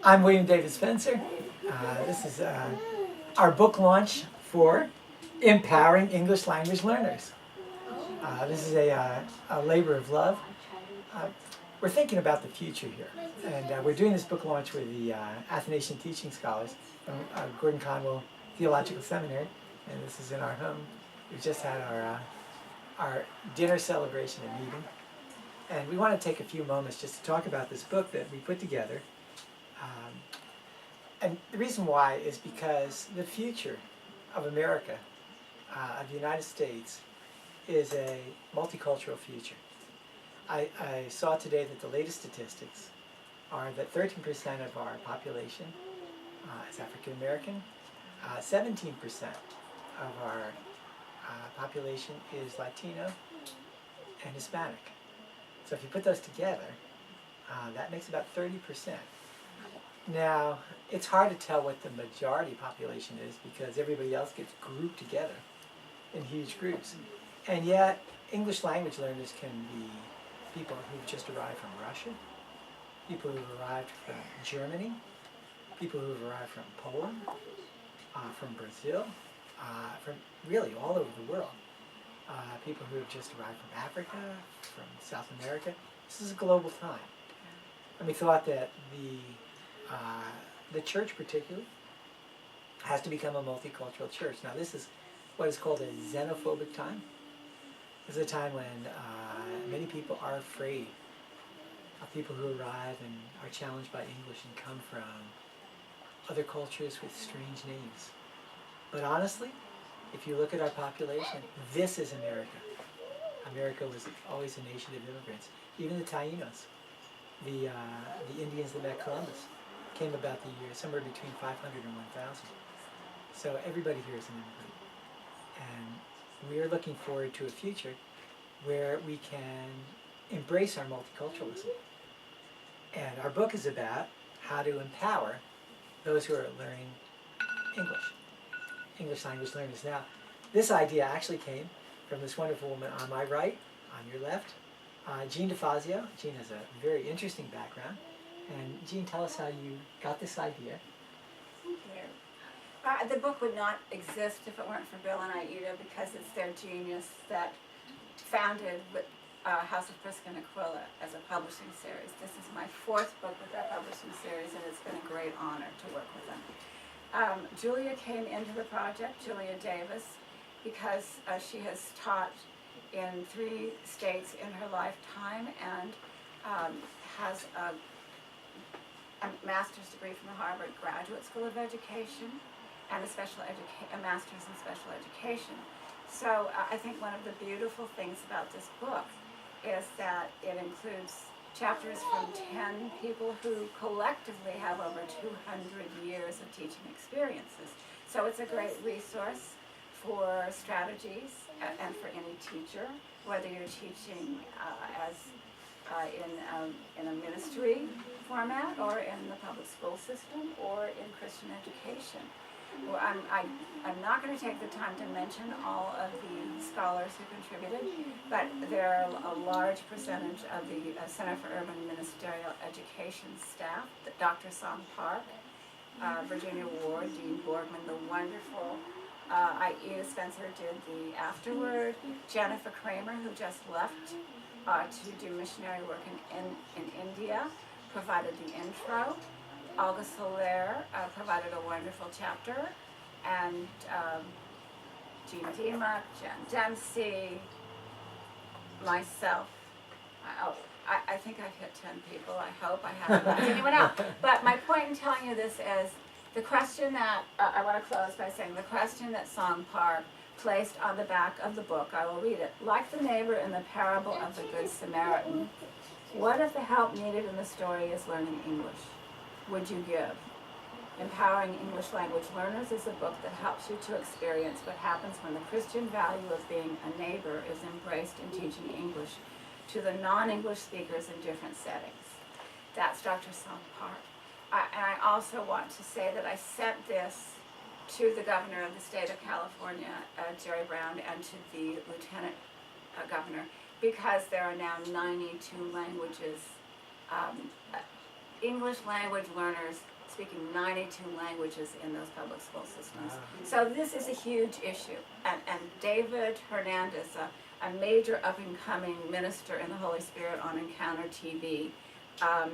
I'm William David Spencer. This is our book launch for empowering English language learners. This is a labor of love. We're thinking about the future here, and we're doing this book launch with the Athanasian teaching scholars from Gordon Conwell Theological Seminary, and this is in our home. We've just had our dinner celebration and meeting, and we want to take a few moments just to talk about this book that we put together. And the reason why is because the future of America, of the United States, is a multicultural future. I saw today that the latest statistics are that 13% of our population is African American, 17% of our population is Latino and Hispanic. So if you put those together, that makes about 30%. Now, it's hard to tell what the majority population is because everybody else gets grouped together in huge groups. And yet, English language learners can be people who've just arrived from Russia, people who've arrived from Germany, people who've arrived from Poland, from Brazil, from really all over the world. People who have just arrived from Africa, from South America. This is a global time. And we thought that the church particularly has to become a multicultural church. Now this is what is called a xenophobic time. This is a time when many people are afraid of people who arrive and are challenged by English and come from other cultures with strange names. But honestly, if you look at our population, this is America. America was always a nation of immigrants. Even the Taínos, the Indians that met Columbus, came about the year somewhere between 500 and 1,000. So everybody here is an immigrant. And we are looking forward to a future where we can embrace our multiculturalism. And our book is about how to empower those who are learning English language learners. Now, this idea actually came from this wonderful woman on my right, on your left, Jeanne DeFazio. Jeanne has a very interesting background. And Jeanne, tell us how you got this idea. Thank you. The book would not exist if it weren't for Bill and Aida because it's their genius that founded with House of Prisca and Aquila as a publishing series. This is my fourth book with that publishing series, and it's been a great honor to work with them. Julia came into the project, Julia Davis, because she has taught in 3 states in her lifetime and has a master's degree from the Harvard Graduate School of Education and a master's in special education. So I think one of the beautiful things about this book is that it includes chapters from 10 people who collectively have over 200 years of teaching experiences. So it's a great resource for strategies and for any teacher, whether you're teaching in a ministry format or in the public school system or in Christian education. Well, I'm not going to take the time to mention all of the scholars who contributed, but there are a large percentage of the Center for Urban Ministerial Education staff, Dr. Song Park, Virginia Ward, Dean Borgman, the wonderful Aida Spencer did the afterword, Jennifer Kramer, who just left to do missionary work in India, provided the intro. Olga Soler provided a wonderful chapter, and Jean Dima, Jen Dempsey, myself. I think I've hit 10 people. I hope I haven't left anyone out. But my point in telling you this is the question that, I want to close by saying, the question that Song Park placed on the back of the book, I will read it. Like the neighbor in the parable of the Good Samaritan, what if the help needed in the story is learning English? Would you give? Empowering English language learners is a book that helps you to experience what happens when the Christian value of being a neighbor is embraced in teaching English to the non-English speakers in different settings. That's Dr. Song Park. And I also want to say that I sent this to the governor of the state of California, Jerry Brown, and to the lieutenant governor, because there are now 92 languages English language learners speaking 92 languages in those public school systems. Wow. So this is a huge issue. And David Hernandez, a major up-and-coming minister in the Holy Spirit on Encounter TV, I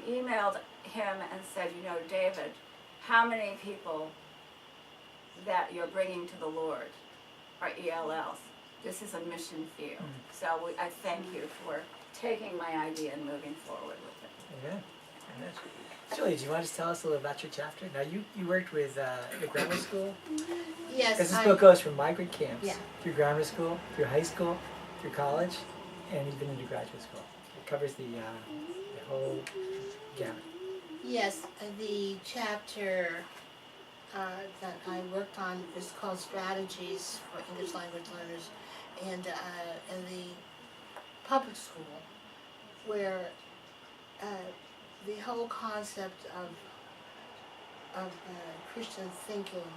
emailed him and said, you know, David, how many people that you're bringing to the Lord are ELLs? This is a mission field. So I thank you for taking my idea and moving forward with it. Amen. Amen. Julie, do you want to just tell us a little about your chapter? Now, you worked with the grammar school. Yes, This book goes from migrant camps Yeah. through grammar school, through high school, through college, and even into graduate school. It covers the whole gamut. yes, the chapter that I worked on is called Strategies for English Language Learners, and in the public school, where the whole concept of Christian thinking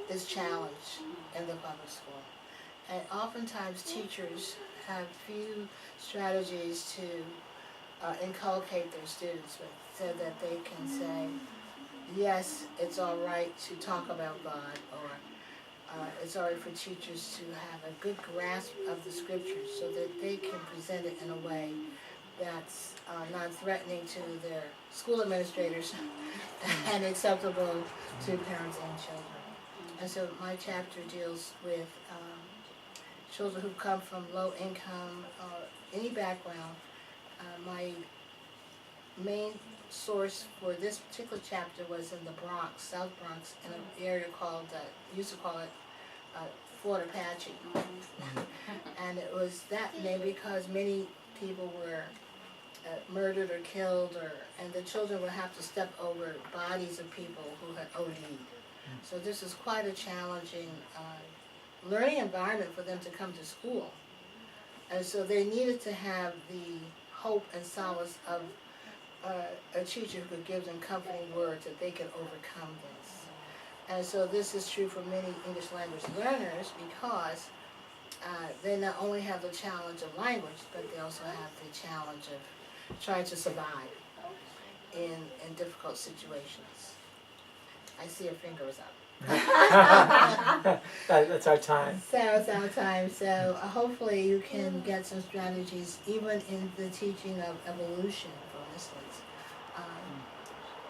is challenged in the public school. And oftentimes teachers have few strategies to inculcate their students with, so that they can say, yes, it's all right to talk about God, or it's all right for teachers to have a good grasp of the scriptures so that they can present it in a way that's non-threatening to their school administrators and acceptable to parents and children. And so my chapter deals with children who come from low income or any background. My main source for this particular chapter was in the Bronx, South Bronx, in an area called, used to call it Fort Apache. And it was that name because many people were murdered or killed, and the children would have to step over bodies of people who had OD'd. So this is quite a challenging learning environment for them to come to school. And so they needed to have the hope and solace of a teacher who could give them comforting words that they could overcome this. And so this is true for many English language learners because they not only have the challenge of language, but they also have the challenge of trying to survive in difficult situations. I see your finger is up. That's our time. So it's our time. So hopefully you can get some strategies even in the teaching of evolution, for instance.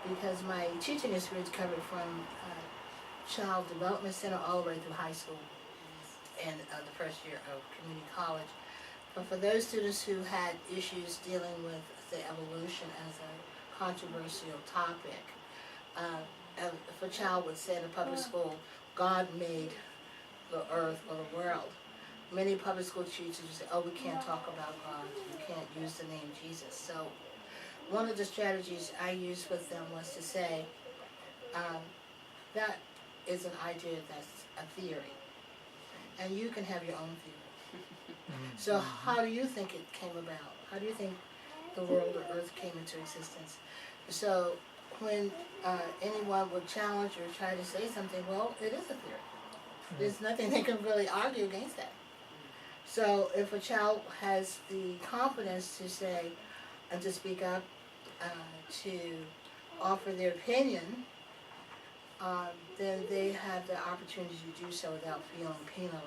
Because my teaching experience covered from Child Development Center all the way through high school and the first year of community college. But for those students who had issues dealing with, say, evolution as a controversial topic, if a child would say in a public school, God made the earth or the world, many public school teachers would say, oh, we can't talk about God, we can't use the name Jesus. So one of the strategies I used with them was to say, that is an idea that's a theory, and you can have your own theory. So how do you think it came about? How do you think the world or earth came into existence? So when anyone would challenge or try to say something, well, it is a theory. There's nothing they can really argue against that. So if a child has the confidence to say and to speak up, to offer their opinion, then they have the opportunity to do so without feeling penalized.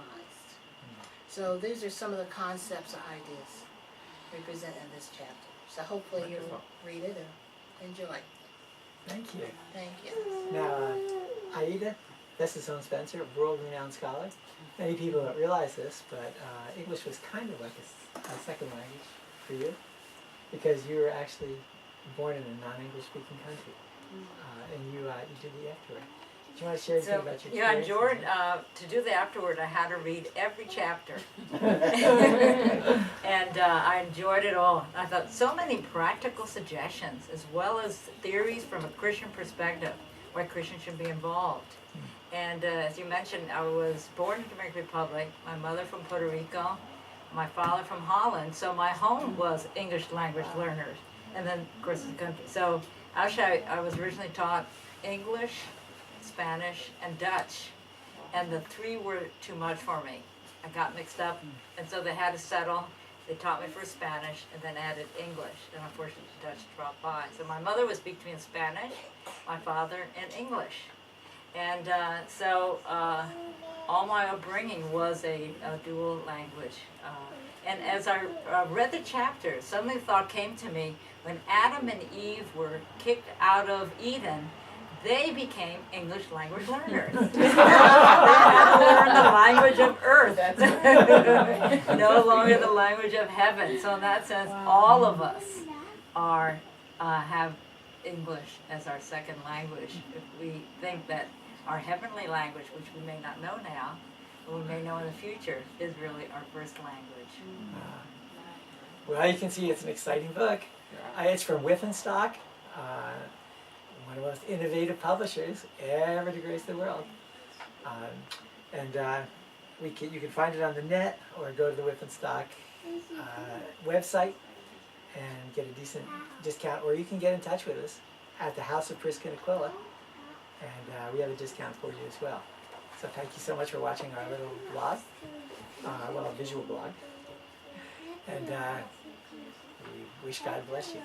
So these are some of the concepts or ideas we present in this chapter. So hopefully you'll read it and enjoy. Thank you. Thank you. Now, Aida, Athanasian Spencer, a world-renowned scholar. Many people don't realize this, but English was kind of like a second language for you, because you were actually born in a non-English speaking country, and you did the afterward. Do you want to share anything about your experience? Yeah, Jordan, to do the afterward, I had to read every chapter. And I enjoyed it all. I thought so many practical suggestions, as well as theories from a Christian perspective, why Christians should be involved. And as you mentioned, I was born in the Dominican Republic, my mother from Puerto Rico, my father from Holland, so my home was English language learners, and then, of course, the country. So actually, I was originally taught English, Spanish, and Dutch, and the three were too much for me. I got mixed up, and so they had to settle. They taught me first Spanish and then added English, and unfortunately the Dutch dropped by. So my mother would speak to me in Spanish, my father in English. And all my upbringing was a dual language. And as I read the chapter, suddenly the thought came to me, when Adam and Eve were kicked out of Eden, they became English language learners. They had to learn the language of earth, no longer the language of heaven. So in that sense, all of us have English as our second language. If we think that our heavenly language, which we may not know now, but we may know in the future, is really our first language. Well, you can see it's an exciting book. It's from Stock, one of the most innovative publishers ever to grace the world. You can find it on the net or go to the Stock website and get a decent discount, or you can get in touch with us at the House of Prisca and Aquila, and we have a discount for you as well. So thank you so much for watching our little blog, a visual blog, and we wish God bless you.